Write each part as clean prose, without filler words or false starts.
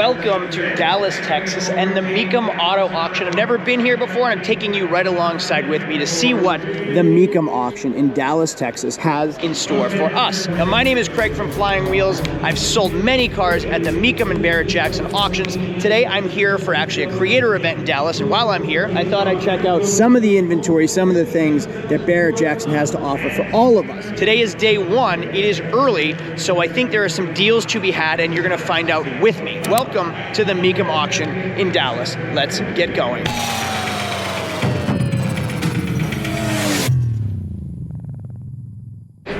Welcome to Dallas, Texas, and the Mecum Auto Auction. I've never been here before, and I'm taking you right alongside with me to see what the Mecum Auction in Dallas, Texas has in store for us. Now, my name is Craig from Flying Wheels. I've sold many cars at the Mecum and Barrett-Jackson auctions. Today, I'm here for actually a creator event in Dallas, and while I'm here, I thought I'd check out some of the inventory, some of the things that Barrett-Jackson has to offer for all of us. Today is day one. It is early, so I think there are some deals to be had, and you're gonna find out with me. Welcome to the Mecum auction in Dallas. Let's get going.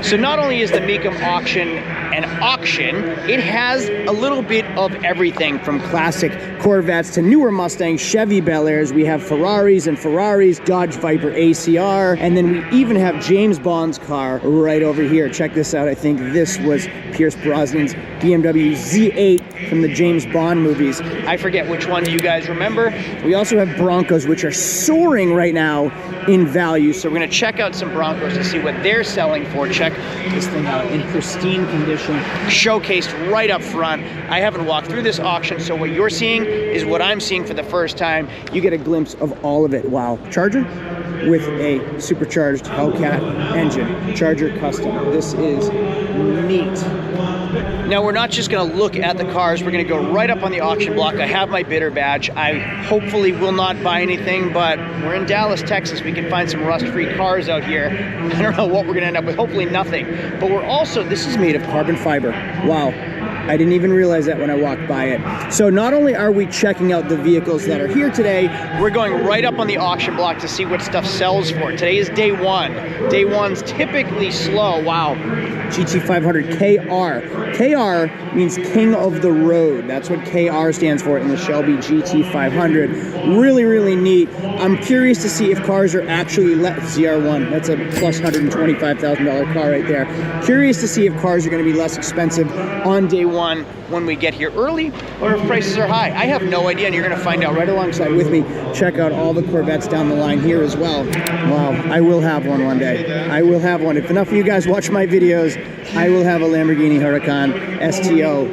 So not only is the Mecum auction an auction, it has a little bit of everything from classic Corvettes to newer Mustangs, Chevy Bel Airs. We have Ferraris and Ferraris, Dodge Viper ACR, and then we even have James Bond's car right over here. Check this out. I think this was Pierce Brosnan's BMW Z8 from the James Bond movies. I forget which one you guys remember. We also have Broncos, which are soaring right now in value. So we're gonna check out some Broncos to see what they're selling for. Check this thing out in pristine condition, showcased right up front. I haven't walked through this auction, so what you're seeing is what I'm seeing for the first time. You get a glimpse of all of it. Wow. Charger with a supercharged Hellcat engine. Charger custom. This is neat. Now, we're not just gonna look at the cars, we're gonna go right up on the auction block. I have my bidder badge. I hopefully will not buy anything, but we're in Dallas, Texas. We can find some rust-free cars out here. I don't know what we're gonna end up with, hopefully nothing. But we're also, this is made of carbon fiber. Wow. I didn't even realize that when I walked by it. So not only are we checking out the vehicles that are here today, we're going right up on the auction block to see what stuff sells for. Today is day one. Day one's typically slow. Wow. GT500 KR. KR means King of the Road. That's what KR stands for in the Shelby GT500. Really, really neat. I'm curious to see if cars are actually ZR1. That's a plus $125,000 car right there. Curious to see if cars are going to be less expensive on day one when we get here early, or if prices are high. I have no idea, and you're going to find out right alongside with me. Check out all the Corvettes down the line here as well. Wow, I will have one day. I will have one. If enough of you guys watch my videos, I will have a Lamborghini Huracan STO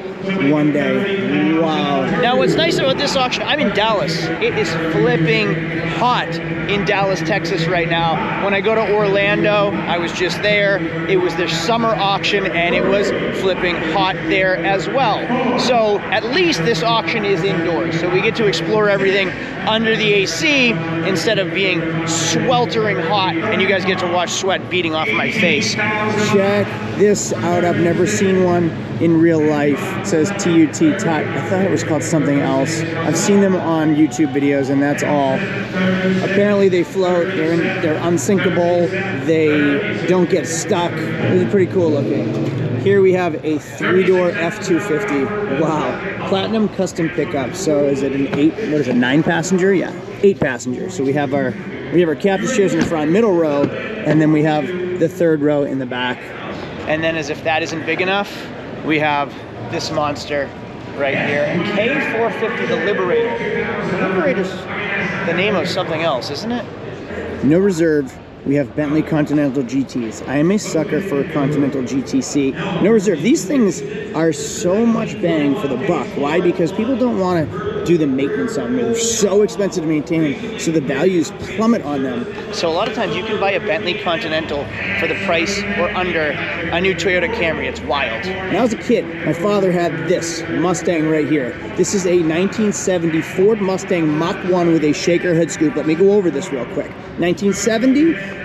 one day. Wow. Now, what's nice about this auction, I'm in Dallas. It is flipping hot in Dallas, Texas right now. When I go to Orlando, I was just there. It was their summer auction, and it was flipping hot there as well. So at least this auction is indoors. So we get to explore everything under the AC instead of being sweltering hot, and you guys get to watch sweat beating off my face. Check this out. I've never seen one in real life. It says TUT, Tot. I thought it was called something else. I've seen them on YouTube videos, and that's all. Apparently they float, they're unsinkable, they don't get stuck. This is pretty cool looking. Here we have a 3-door F-250. Wow. Platinum custom pickup. So is it an 9 passenger? Yeah, 8 passengers. So we have our captain's chairs in the front, middle row, and then we have the third row in the back. And then, as if that isn't big enough, we have this monster right here, a K450, the Liberator. The Liberator's the name of something else, isn't it? No reserve. We have Bentley Continental GTs. I am a sucker for a Continental GTC. No reserve. These things are so much bang for the buck. Why? Because people don't want to do the maintenance on them. They're so expensive to maintain, so the values plummet on them. So a lot of times you can buy a Bentley Continental for the price or under a new Toyota Camry. It's wild. When I was a kid, my father had this Mustang right here. This is a 1970 Ford Mustang Mach 1 with a shaker hood scoop. Let me go over this real quick. 1970,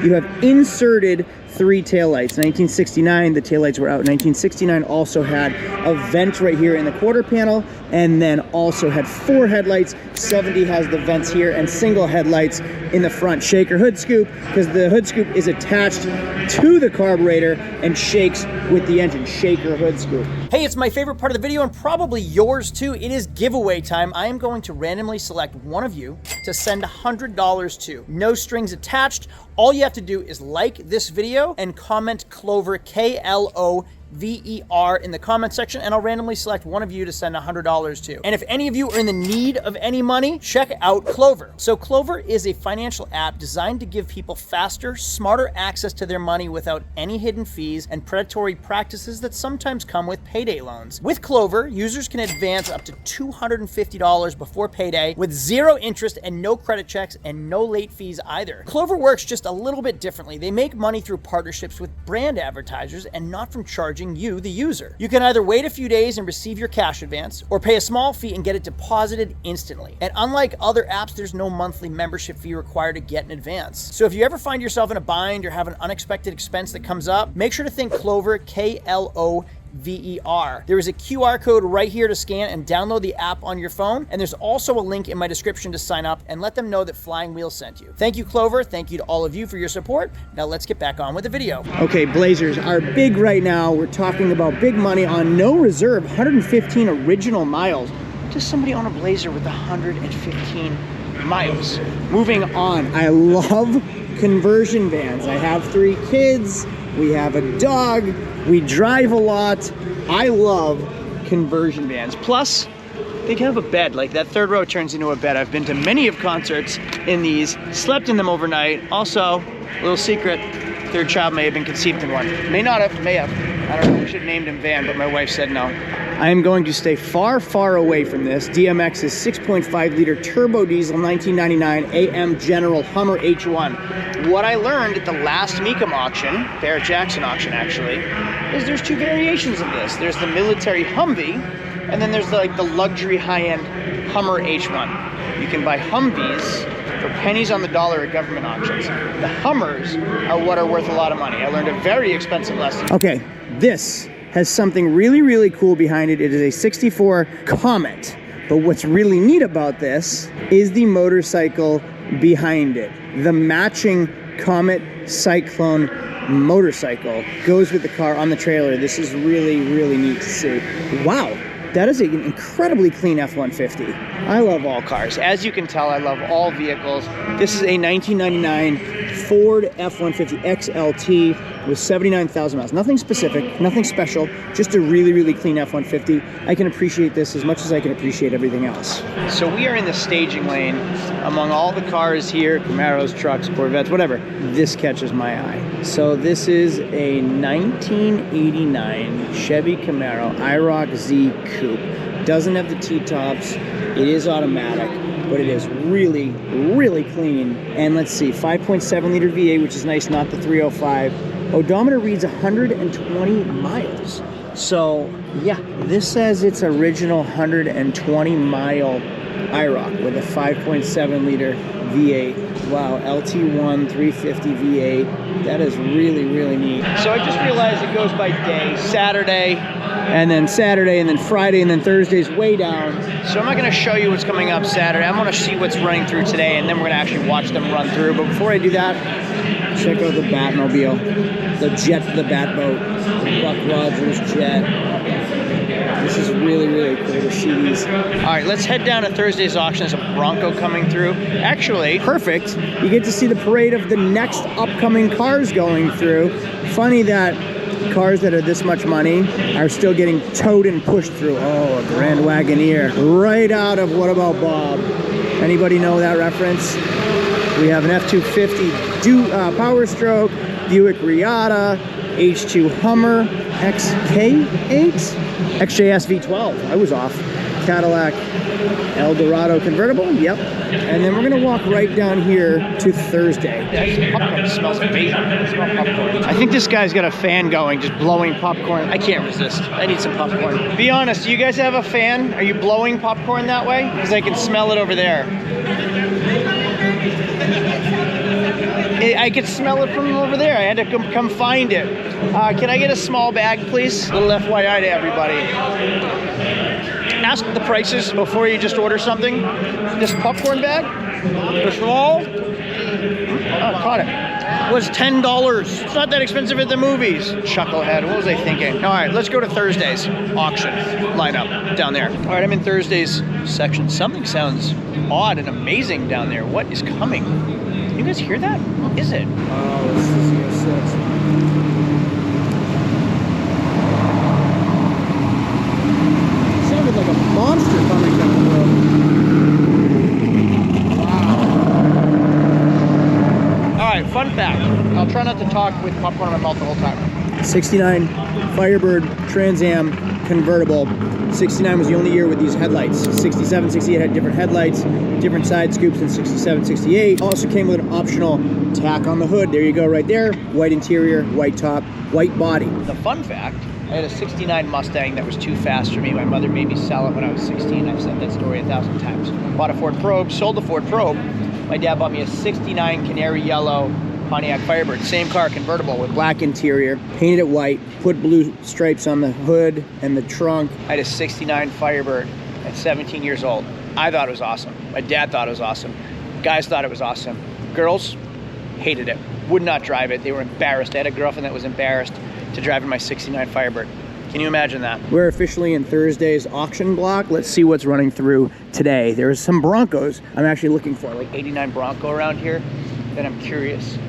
you have inserted 3 taillights. 1969, the taillights were out. 1969 also had a vent right here in the quarter panel, and then also had 4 headlights. 70 has the vents here and single headlights in the front. Shaker hood scoop, because the hood scoop is attached to the carburetor and shakes with the engine. Shaker hood scoop. Hey, it's my favorite part of the video, and probably yours too. It is giveaway time. I am going to randomly select one of you to send $100 to. No strings attached. All you have to do is like this video and comment Clover, KLOVR, VER in the comment section, and I'll randomly select one of you to send $100 to. And if any of you are in the need of any money, check out Clover. So Clover is a financial app designed to give people faster, smarter access to their money without any hidden fees and predatory practices that sometimes come with payday loans. With Clover, users can advance up to $250 before payday with zero interest and no credit checks and no late fees either. Clover works just a little bit differently. They make money through partnerships with brand advertisers and not from charging you, the user. You can either wait a few days and receive your cash advance, or pay a small fee and get it deposited instantly. And unlike other apps, there's no monthly membership fee required to get an advance. So if you ever find yourself in a bind or have an unexpected expense that comes up, make sure to think Clover, KLOVER. There is a QR code right here to scan and download the app on your phone, and there's also a link in my description to sign up and let them know that Flying Wheel sent you. Thank you, Clover. Thank you to all of you for your support. Now let's get back on with the video. Okay, Blazers are big right now. We're talking about big money on no reserve, 115 original miles. Does somebody own a Blazer with 115 miles? Moving on, I love conversion vans. I have 3 kids. We have a dog. We drive a lot. I love conversion vans. Plus, they can have a bed. Like that third row turns into a bed. I've been to many of concerts in these, slept in them overnight. Also, little secret, third child may have been conceived in one. May not have, may have. I don't know, we should have named him Van, but my wife said no. I am going to stay far, far away from this. DMX's 6.5 liter turbo diesel 1999 AM General Hummer H1. What I learned at the last Mecum auction, Barrett-Jackson auction actually, is there's 2 variations of this. There's the military Humvee, and then there's the luxury high-end Hummer H1. You can buy Humvees for pennies on the dollar at government auctions. The Hummers are what are worth a lot of money. I learned a very expensive lesson. Okay, this has something really, really cool behind it. It is a 64 Comet. But what's really neat about this is the motorcycle behind it. The matching Comet Cyclone motorcycle goes with the car on the trailer. This is really, really neat to see. Wow, that is an incredibly clean F-150. I love all cars. As you can tell, I love all vehicles. This is a 1999 Ford F-150 XLT with 79,000 miles. Nothing specific, nothing special, just a really, really clean F-150. I can appreciate this as much as I can appreciate everything else. So we are in the staging lane among all the cars here, Camaros, trucks, Corvettes, whatever. This catches my eye. So this is a 1989 Chevy Camaro IROC Z Coupe. Doesn't have the T-tops. It is automatic, but it is really, really clean. And let's see, 5.7 liter V8, which is nice, not the 305. Odometer reads 120 miles. So yeah, this says it's original 120 mile IROC with a 5.7 liter V8. Wow, LT1 350 V8. That is really, really neat. So I just realized it goes by day. Saturday, and then Friday, and then Thursday's way down. So I'm not gonna show you what's coming up Saturday. I'm gonna see what's running through today, and then we're gonna actually watch them run through. But before I do that, check out the Batmobile, the jet, the Batboat, the Buck Rogers jet. This is really, really cool to see these. All right, let's head down to Thursday's auction. There's a Bronco coming through. Actually, perfect. You get to see the parade of the next upcoming cars going through. Funny that cars that are this much money are still getting towed and pushed through. Oh, a Grand Wagoneer. Right out of What About Bob? Anybody know that reference? We have an F-250 Power Stroke, Buick Riata, H2 Hummer, XK8, XJS V12, I was off, Cadillac Eldorado convertible, yep. And then we're gonna walk right down here to Thursday. That popcorn smells amazing. I smell popcorn. I think this guy's got a fan going, just blowing popcorn. I can't resist. I need some popcorn. Be honest, do you guys have a fan? Are you blowing popcorn that way? Because I can smell it over there. I could smell it from over there. I had to come find it. Can I get a small bag, please? A little FYI to everybody. Ask the prices before you just order something. This popcorn bag, the small, oh, caught it, was $10. It's not that expensive at the movies. Chucklehead, what was I thinking? All right, let's go to Thursday's auction lineup down there. All right, I'm in Thursday's section. Something sounds odd and amazing down there. What is coming? Can you guys hear that? What is it? Oh, this is your 6. try not to talk with popcorn in my mouth the whole time. 69 Firebird Trans Am convertible. 69 was the only year with these headlights. 67, 68 had different headlights, different side scoops than 67, 68. Also came with an optional tack on the hood. There you go right there. White interior, white top, white body. The fun fact, I had a 69 Mustang that was too fast for me. My mother made me sell it when I was 16. I've said that story 1,000 times. Bought a Ford Probe, sold the Ford Probe. My dad bought me a 69 canary yellow Pontiac Firebird, same car, convertible with black interior, painted it white, put blue stripes on the hood and the trunk. I had a 69 Firebird at 17 years old. I thought it was awesome. My dad thought it was awesome. Guys thought it was awesome. Girls hated it, would not drive it. They were embarrassed. I had a girlfriend that was embarrassed to drive in my 69 Firebird. Can you imagine that? We're officially in Thursday's auction block. Let's see what's running through today. There's some Broncos I'm actually looking for, like 89 Bronco around here that I'm curious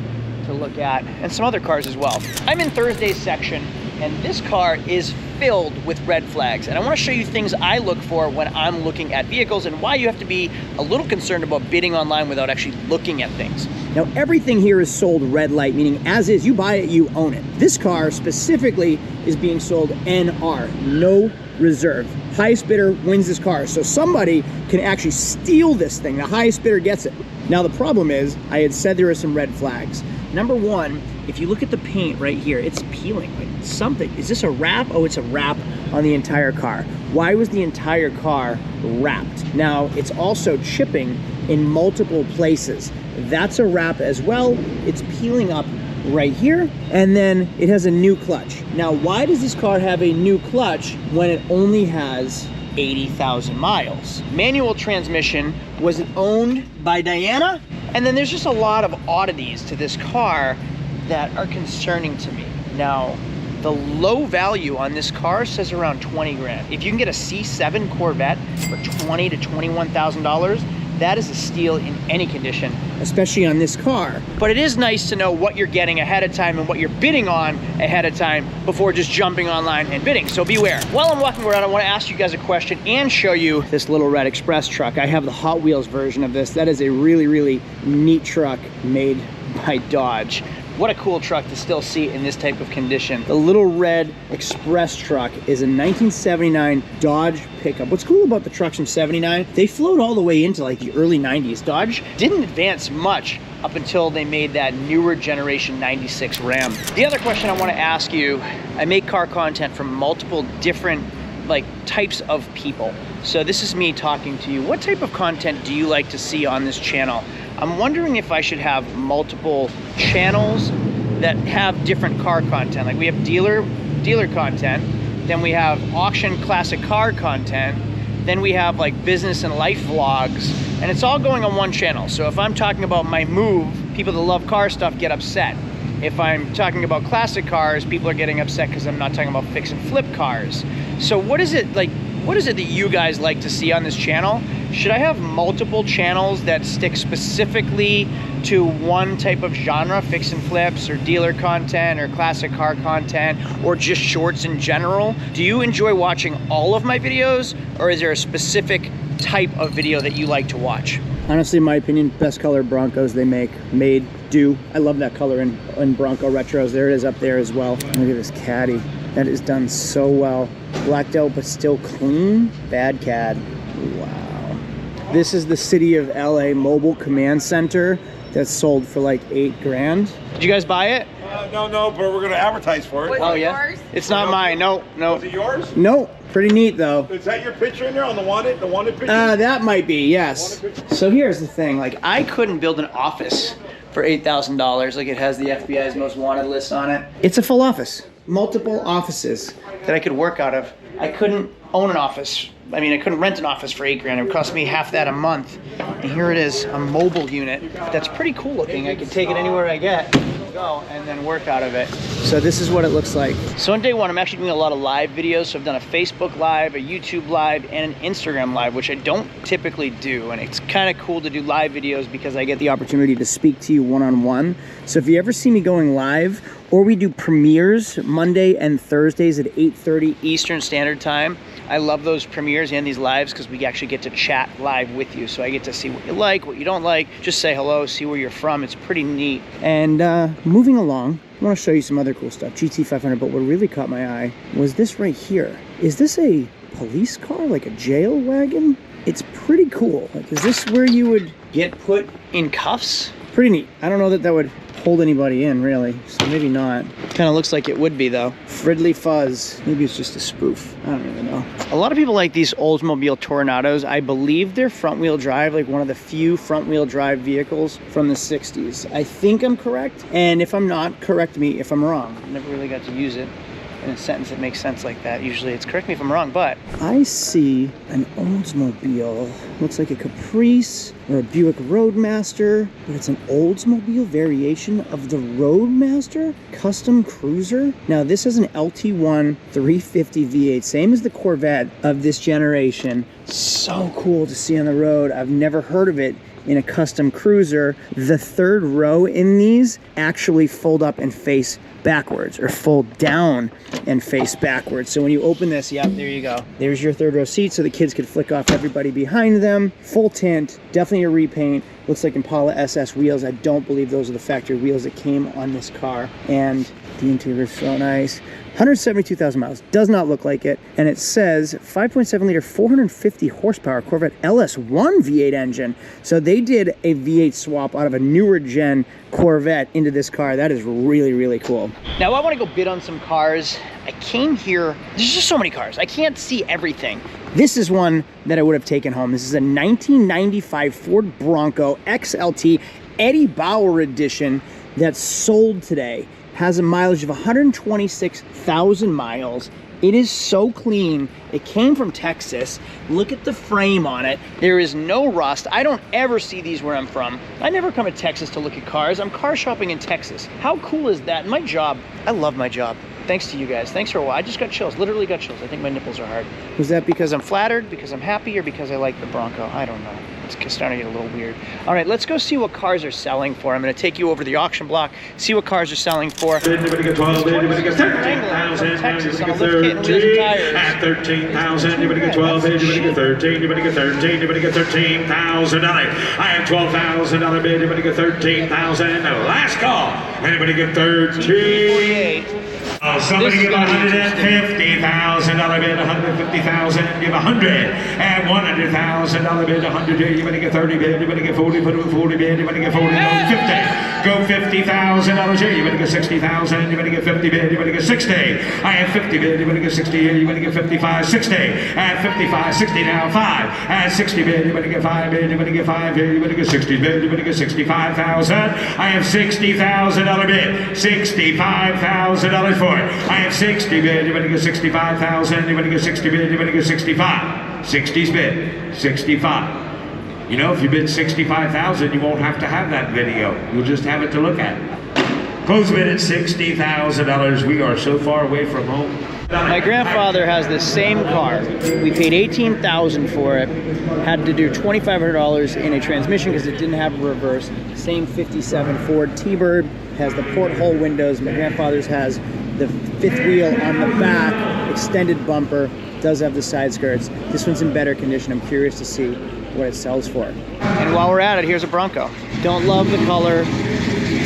to look at, and some other cars as well. I'm in Thursday's section, and this car is filled with red flags, and I want to show you things I look for when I'm looking at vehicles and why you have to be a little concerned about bidding online without actually looking at things. Now, everything here is sold red light, meaning as is, you buy it, you own it. This car specifically is being sold NR, no reserve. Highest bidder wins this car. So somebody can actually steal this thing. The highest bidder gets it. Now, the problem is, I had said there are some red flags. Number one, if you look at the paint right here, it's peeling like something. Is this a wrap? Oh, it's a wrap on the entire car. Why was the entire car wrapped? Now, it's also chipping in multiple places. That's a wrap as well. It's peeling up right here, and then it has a new clutch. Now, why does this car have a new clutch when it only has 80,000 miles? Manual transmission. Was it owned by Diana? And then there's just a lot of oddities to this car that are concerning to me. Now, the low value on this car says around 20 grand. If you can get a C7 Corvette for $20,000 to $21,000, that is a steal in any condition, especially on this car. But it is nice to know what you're getting ahead of time and what you're bidding on ahead of time before just jumping online and bidding, so beware. While I'm walking around, I want to ask you guys a question and show you this little red express truck. I have the Hot Wheels version of this. That is a really, really neat truck made by Dodge. What a cool truck to still see in this type of condition. The little red express truck is a 1979 Dodge pickup. What's cool about the trucks from 79, they flowed all the way into like the early 90s. Dodge didn't advance much up until they made that newer generation 96 Ram. The other question I want to ask you, I make car content from multiple different types of people. So this is me talking to you. What type of content do you like to see on this channel? I'm wondering if I should have multiple channels that have different car content. Like we have dealer content, then we have auction classic car content, then we have like business and life vlogs, and it's all going on one channel. So if I'm talking about my move, people that love car stuff get upset. If I'm talking about classic cars, people are getting upset because I'm not talking about fix and flip cars. So what is it that you guys like to see on this channel? Should I have multiple channels that stick specifically to one type of genre, fix and flips or dealer content or classic car content or just shorts in general? Do you enjoy watching all of my videos, or is there a specific type of video that you like to watch? Honestly, in my opinion, best color Broncos they make, do. I love that color in Bronco retros. There it is up there as well. Look at this caddy. That is done so well. Blacked out, but still clean. Bad cad. Wow. This is the City of LA Mobile Command Center that's sold for like 8 grand. Did you guys buy it? No, but we're going to advertise for it. Oh, yeah? Yours? It's not mine. No. Is it yours? No. Pretty neat, though. Is that your picture in there on the wanted picture? That might be, yes. So here's the thing. I couldn't build an office for $8,000. Like, it has the FBI's most wanted list on it. It's a full office. Multiple offices that I could work out of. I couldn't own an office. I mean, I couldn't rent an office for 8 grand. It would cost me half that a month. And here it is, a mobile unit. That's pretty cool looking. I can take it anywhere I go and then work out of it. So this is what it looks like. So on day one, I'm actually doing a lot of live videos. So I've done a Facebook Live, a YouTube Live, and an Instagram Live, which I don't typically do. And it's kind of cool to do live videos because I get the opportunity to speak to you one-on-one. So if you ever see me going live, or we do premieres Monday and Thursdays at 8:30 Eastern Standard Time, I love those premieres and these lives because we actually get to chat live with you. So I get to see what you like, what you don't like, just say hello, see where you're from. It's pretty neat. And moving along, I want to show you some other cool stuff. GT500, but what really caught my eye was this right here. Is this a police car, like a jail wagon? It's pretty cool. Like, is this where you would get put in cuffs? Pretty neat. I don't know that that would hold anybody in, really, so maybe not. Kind of looks like it would be, though. Fridley Fuzz. Maybe it's just a spoof. I don't even know. A lot of people like these Oldsmobile Tornados. I believe they're front-wheel drive, like one of the few front-wheel drive vehicles from the 60s. I think I'm correct, and if I'm not, correct me if I'm wrong. I never really got to use it in a sentence that makes sense like that. Usually it's correct me if I'm wrong, but I see an Oldsmobile. Looks like a Caprice or a Buick Roadmaster, but it's an Oldsmobile variation of the Roadmaster custom cruiser. Now this is an LT1 350 V8, same as the Corvette of this generation. So cool to see on the road. I've never heard of it in a custom cruiser. The third row in these actually fold up and face backwards, or fold down and face backwards. So when you open this, yep, there you go. There's your third row seat so the kids could flick off everybody behind them. Full tint, definitely a repaint. Looks like Impala SS wheels. I don't believe those are the factory wheels that came on this car. And the interior is so nice. 172,000 miles, does not look like it. And it says 5.7 liter, 450 horsepower Corvette LS1 V8 engine. So they did a V8 swap out of a newer gen Corvette into this car. That is really, really cool. Now I want to go bid on some cars. I came here, there's just so many cars. I can't see everything. This is one that I would have taken home. This is a 1995 Ford Bronco XLT Eddie Bauer edition that's sold today. Has a mileage of 126,000 miles. It is so clean. It came from Texas. Look at the frame on it. There is no rust. I don't ever see these where I'm from. I never come to Texas to look at cars. I'm car shopping in Texas. How cool is that? My job, I love my job. Thanks to you guys. Thanks for a while. I just got chills, literally got chills. I think my nipples are hard. Was that because I'm flattered, because I'm happy, or because I like the Bronco? I don't know. It's starting to get a little weird. All right, let's go see what cars are selling for. I'm going to take you over to the auction block, see what cars are selling for. Anybody get 12, anybody get 13,000, Texas, anybody on get a lift kit and wheels and 13, tires. at 13,000, anybody get 12, anybody get 13, anybody get 13, anybody get 13,000, I have $12,000 bid, anybody get 13,000, last call, anybody get 13. Somebody give $150,000 bid, $150,000, give 100, and $100,000 bid, 100, anybody get 30 bid, anybody get 40, put it 40 bid, anybody get 40, go 50, go $50,000 here, anybody get 60,000, anybody get 50 bid, anybody get 60, I have 50 bid, anybody get 60 here, anybody get 55, 60, at 55, 60 now, 5, at 60 bid, anybody get 5 bid, anybody get 5 here, anybody get 60 bid, anybody get 65,000, I have $60,000 bid, $65,000 for it. I have 60 bid, anybody get 65,000, anybody get 60 bid, anybody get 65. 60's bid, 65. You know, if you bid 65,000, you won't have to have that video. You'll just have it to look at. Close bid at $60,000. We are so far away from home. My grandfather has the same car. We paid $18,000 for it. Had to do $2,500 in a transmission because it didn't have a reverse. Same 57 Ford T-Bird. Has the porthole windows. My grandfather's has the fifth wheel on the back, extended bumper, does have the side skirts. This one's in better condition. I'm curious to see what it sells for. And while we're at it, here's a Bronco. Don't love the color.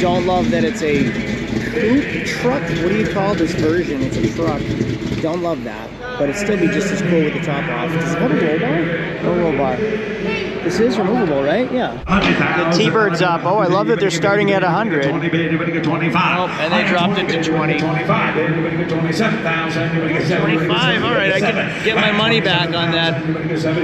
Don't love that it's a coupe truck. What do you call this version? It's a truck. Don't love that, but it'd still be just as cool with the top off. Does it have a roll bar? No roll bar. This is removable, right? Yeah. The T-Bird's up. Oh, I love that they're starting at 100. 20 bid, anybody get 25. Oh, and they dropped it to 20. 25 bid, anybody get 27,000, anybody get 25. All right, I can get my money back on that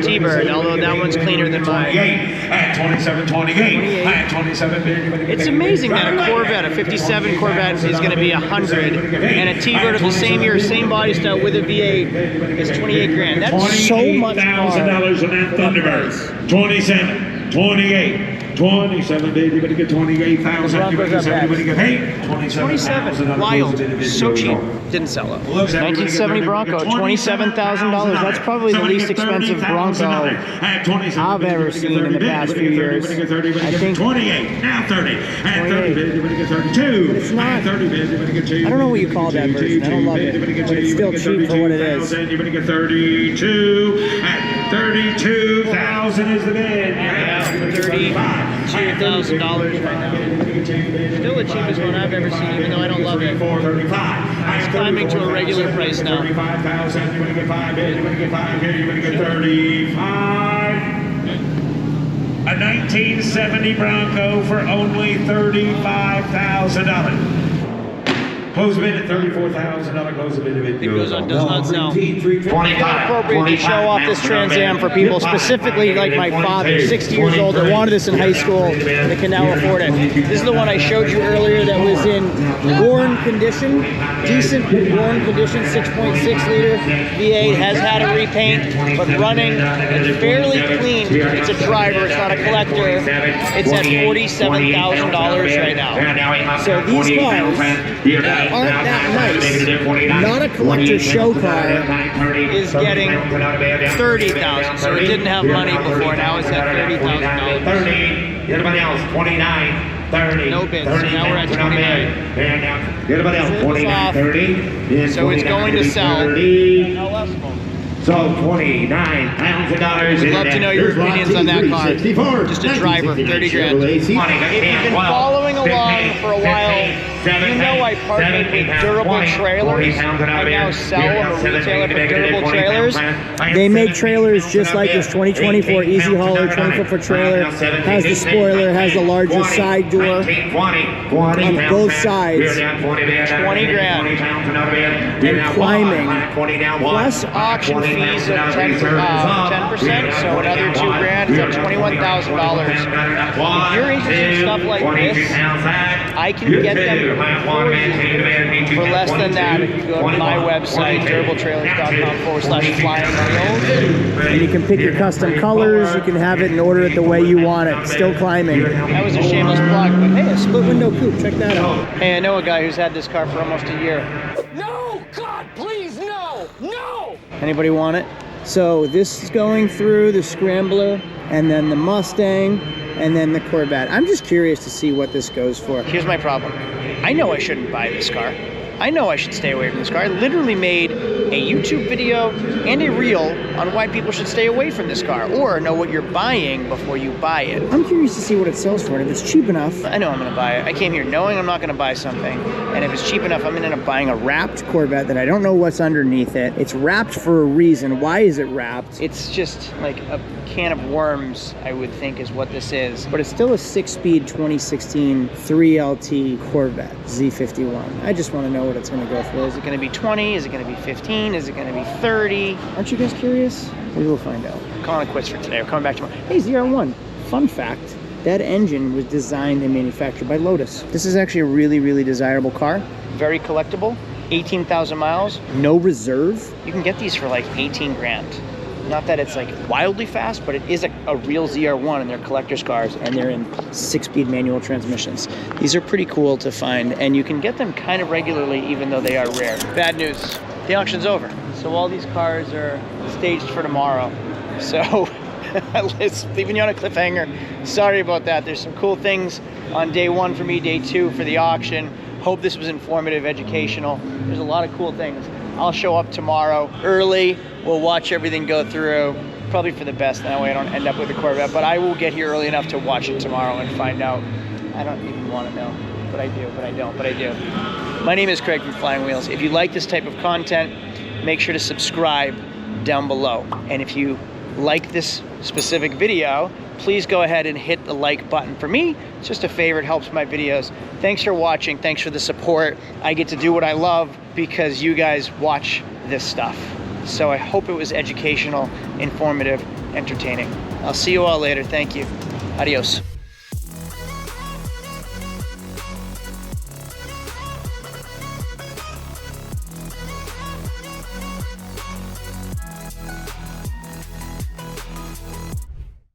T-Bird, although that one's cleaner than mine. At 27, 28. At 27 bid, anybody get It's amazing that a Corvette, a 57 Corvette, is going to be 100, and a T-Bird of the same year, same body style with a V8 is 28 grand. That's so much more. $28,000 on that Thunderbird. 27, 28. 27, bid. Anybody get 28,000? Anybody get 27, wild, so cheap. Didn't sell it. 1970 Bronco, $27,000. That's probably the least expensive Bronco I've ever seen in the past few years. I think 28, now 30, and 30 bid. Anybody get 32? But it's not. 30 bid. Anybody get 2? I don't know what you call that version. I don't love it. But it's still cheap for what it is. Anybody get 32? And 32,000 is the bid. $32,000 right now. Still the cheapest one I've ever seen, even though I don't love it. It's climbing to a regular price now. 35,000. Anybody get 5 bid? Anybody get 5 bid? Anybody get 35? A 1970 Bronco for only $35,000. Close bid at $34,000. Close bid. It goes on, does not sell. It's appropriate to show off this Trans Am for people, specifically like my father, 60 years old, that wanted this in high school and can now afford it. This is the one I showed you earlier that was in worn condition, decent worn condition, 6.6 liter V8, has had a repaint, but running, it's fairly clean. It's a driver, it's not a collector. It's at $47,000 right now. So these cars aren't that nice. Not a collector show car. Is getting $30,000. So it didn't have money before. Now it's at $30,000. 30. Everybody else, 29. 30. No bids. So now we're at 29. Everybody else, 29, 30. So it's going to sell. 30. So $29,000. I'd love to know your opinions on that car. Just a driver, 30 grand. If you've been following along for a while, you know I partnered with Durable Trailers. I now sell a retailer for Durable Trailers. They make trailers just like this 2024 Easy Hauler 20-foot trailer. Has the spoiler, has the largest side door on both sides. 20 grand. And climbing. Plus auction fees of 10%, so another 2 grand is at $21,000. If you're interested in stuff like this, I can get them for you for less than that if you go to my website, durabletrailers.com/flying wheels. And you can pick your custom colors, you can have it and order it the way you want it. Still climbing. That was a shameless plug, but hey, A split window coupe, check that out. hey, I know a guy who's had this car for almost a year. No! God, please, no! No! Anybody want it? So this is going through the Scrambler, and then the Mustang, and then the Corvette. I'm just curious to see what this goes for. Here's my problem. I know I shouldn't buy this car. I know I should stay away from this car. I literally made a YouTube video and a reel on why people should stay away from this car, or know what you're buying before you buy it. I'm curious to see what it sells for, and if it's cheap enough. I know I'm gonna buy it. I came here knowing I'm not gonna buy something, and if it's cheap enough, I'm gonna end up buying a Wrapped Corvette that I don't know what's underneath it. It's wrapped for a reason. Why is it wrapped? It's just like a can of worms, I would think, is what this is. But it's still a 6-speed 2016 3LT Corvette Z51. I just want to know what it's going to go for. Is it gonna be 20? Is it gonna be 15? Is it gonna be 30? Aren't you guys curious? We will find out. Calling it quits for today. We're coming back tomorrow. Hey, ZR1. Fun fact. That engine was designed and manufactured by Lotus. This is actually a really, really desirable car. Very collectible. 18,000 miles. No reserve. You can get these for like 18 grand. Not that it's like wildly fast, but it is a real ZR1, and they're collector's cars, and they're in 6-speed manual transmissions. These are pretty cool to find, and you can get them kind of regularly, even though they are rare. Bad news, the auction's over. So all these cars are staged for tomorrow. So it's leaving you on a cliffhanger. Sorry about that. There's some cool things on day 1 for me, day 2 for the auction. Hope this was informative, educational. There's a lot of cool things. I'll show up tomorrow early. We'll watch everything go through, probably for the best. That way I don't end up with a Corvette, but I will get here early enough to watch it tomorrow and find out. I don't even want to know, but I do, but I don't, but I do. My name is Craig from Flying Wheels. If you like this type of content, make sure to subscribe down below. And if you like this specific video, please go ahead and hit the like button. For me, it's just a favor. It helps my videos. Thanks for watching. Thanks for the support. I get to do what I love because you guys watch this stuff. So I hope it was educational, informative, entertaining. I'll see you all later. Thank you. Adios.